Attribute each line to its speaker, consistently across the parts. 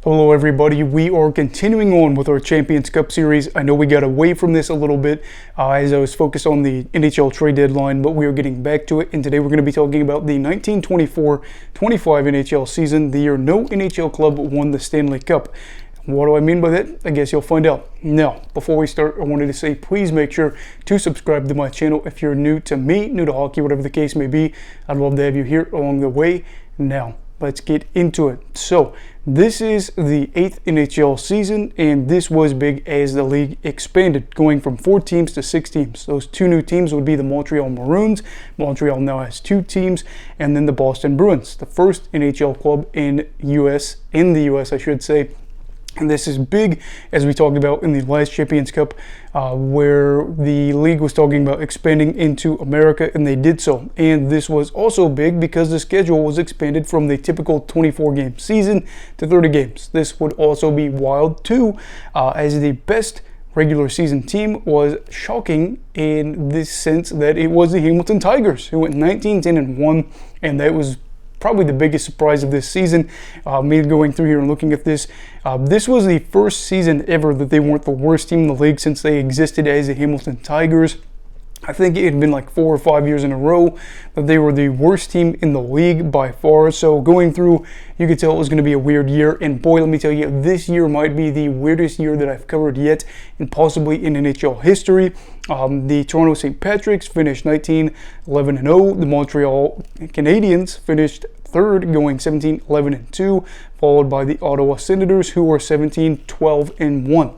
Speaker 1: Hello everybody, we are continuing on with our Champions Cup series. I know we got away from this a little bit as I was focused on the NHL trade deadline, but we are getting back to it, and today we're going to be talking about the 1924-25 NHL season, the year no NHL club won the Stanley Cup. What do I mean by that? I guess you'll find out. Now, before we start, I wanted to say please make sure to subscribe to my channel if you're new to me, new to hockey, whatever the case may be. I'd love to have you here along the way. Now, let's get into it. So, this is the 8th NHL season, and this was big as the league expanded, going from 4 teams to 6 teams. Those 2 new teams would be the Montreal Maroons. Montreal now has 2 teams, and then the Boston Bruins, the first NHL club in the US, I should say. And this is big, as we talked about in the last Champions Cup, where the league was talking about expanding into America, and they did so. And this was also big because the schedule was expanded from the typical 24-game season to 30 games. This would also be wild, too, as the best regular season team was shocking in this sense that it was the Hamilton Tigers, who went 19-10-1, and that was probably the biggest surprise of this season. Me going through here and looking at this, this was the first season ever that they weren't the worst team in the league since they existed as the Hamilton Tigers. I think it had been like 4 or 5 years in a row that they were the worst team in the league by far. So going through, you could tell it was going to be a weird year. And boy, let me tell you, this year might be the weirdest year that I've covered yet, and possibly in NHL history. The Toronto St. Patricks finished 19-11-0. The Montreal Canadiens finished third, going 17-11-2, followed by the Ottawa Senators, who were 17-12-1.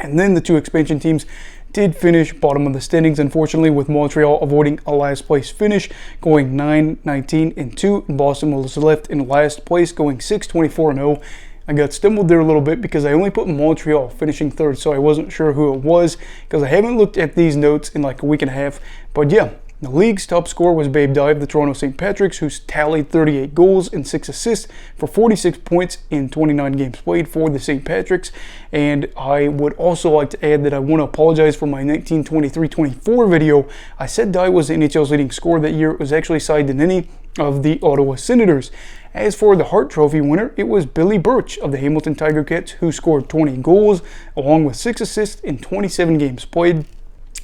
Speaker 1: And then the 2 expansion teams did finish bottom of the standings, unfortunately, with Montreal avoiding a last place finish, going 9-19-2. Boston was left in last place, going 6-24-0. I got stumbled there a little bit because I only put Montreal finishing third, so I wasn't sure who it was because I haven't looked at these notes in like a week and a half. But yeah, the league's top scorer was Babe Dive, the Toronto St. Patricks, who's tallied 38 goals and 6 assists for 46 points in 29 games played for the St. Patricks. And I would also like to add that I want to apologize for my 1923-24 video. I said Dive was the NHL's leading scorer that year. It was actually Cy Donnelly of the Ottawa Senators. As for the Hart Trophy winner, it was Billy Birch of the Hamilton Tiger Cats, who scored 20 goals along with 6 assists in 27 games played.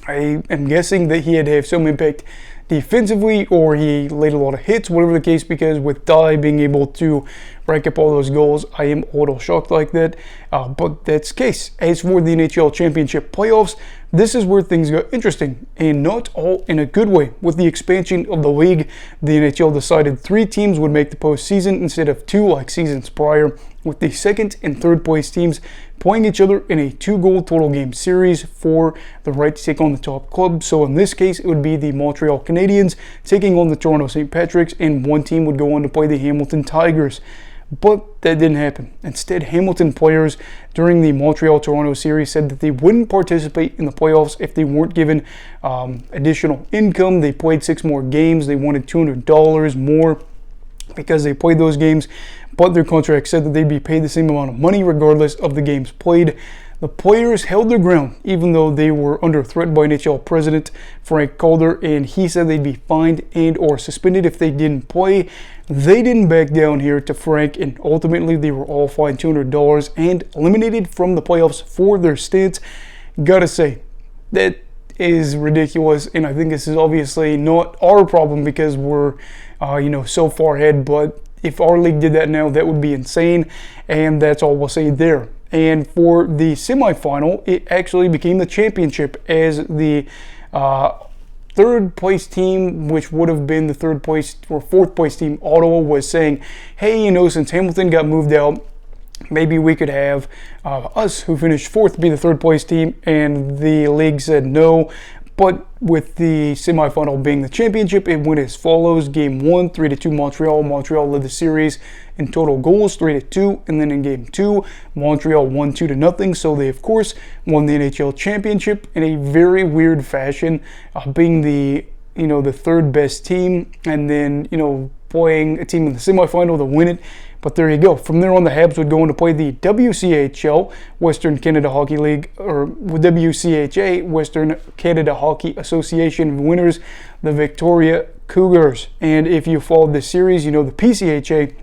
Speaker 1: I am guessing that he had to have some impact defensively, or he laid a lot of hits, whatever the case, because with Dye being able to rack up all those goals, I am a little shocked like that. But that's the case. As for the NHL Championship playoffs, this is where things got interesting, and not all in a good way. With the expansion of the league, the NHL decided 3 teams would make the postseason instead of 2 like seasons prior, with the 2nd and 3rd place teams playing each other in a 2-goal total game series for the right to take on the top club. So in this case, it would be the Montreal Canadiens taking on the Toronto St. Patricks, and one team would go on to play the Hamilton Tigers. But that didn't happen. Instead, Hamilton players during the Montreal-Toronto series said that they wouldn't participate in the playoffs if they weren't given additional income. They played 6 more games. They wanted $200 more because they played those games, but their contract said that they'd be paid the same amount of money regardless of the games played. The players held their ground, even though they were under threat by NHL President Frank Calder, and he said they'd be fined and or suspended if they didn't play. They didn't back down here to Frank, and ultimately they were all fined $200 and eliminated from the playoffs for their stance. Gotta say, that is ridiculous, and I think this is obviously not our problem because we're so far ahead, but if our league did that now, that would be insane, and that's all we'll say there. And for the semifinal, it actually became the championship as the 3rd place team, which would have been the 3rd place or 4th place team, Ottawa, was saying, hey, since Hamilton got moved out, maybe we could have us, who finished 4th, be the 3rd place team, and the league said no. But with the semifinal being the championship, it went as follows. Game 1, 3-2 Montreal. Montreal led the series in total goals, 3-2. And then in Game 2, Montreal won 2-0. So they, of course, won the NHL championship in a very weird fashion, being the 3rd best team, and then, playing a team in the semifinal to win it. But there you go. From there on, the Habs would go on to play the WCHL, Western Canada Hockey League, or WCHA, Western Canada Hockey Association winners, the Victoria Cougars. And if you followed this series, the PCHA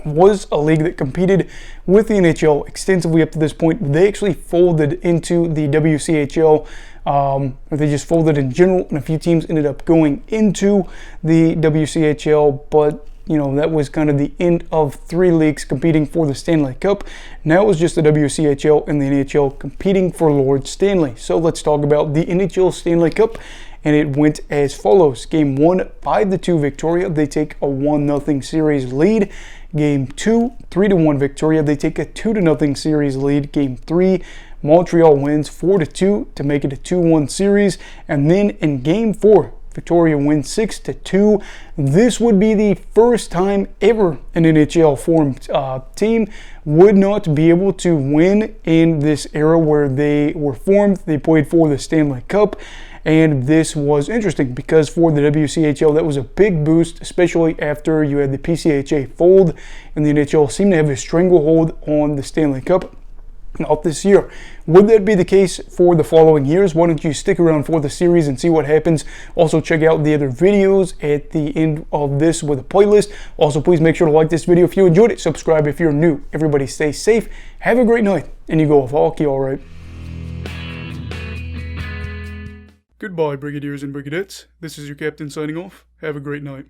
Speaker 1: was a league that competed with the NHL extensively up to this point. They actually folded into the WCHL, or they just folded in general, and a few teams ended up going into the WCHL, but that was kind of the end of 3 leagues competing for the Stanley Cup. Now it was just the WCHL and the NHL competing for Lord Stanley. So let's talk about the NHL Stanley Cup, and it went as follows. Game 1, 5-2 Victoria. They take a 1-0 series lead. Game 2, 3-1 Victoria. They take a 2-0 series lead. Game 3, Montreal wins 4-2 to make it a 2-1 series. And then in Game 4, Victoria wins 6-2. This would be the first time ever an NHL formed team would not be able to win in this era where they were formed. They played for the Stanley Cup. And this was interesting because for the WCHL, that was a big boost, especially after you had the PCHA fold, and the NHL seemed to have a stranglehold on the Stanley Cup. Not this year. Would that be the case for the following years? Why don't you stick around for the series and see what happens? Also, check out the other videos at the end of this with a playlist. Also, please make sure to like this video if you enjoyed it. Subscribe if you're new. Everybody stay safe. Have a great night. And you go with hockey, all right. Goodbye, Brigadiers and Brigadettes. This is your captain signing off. Have a great night.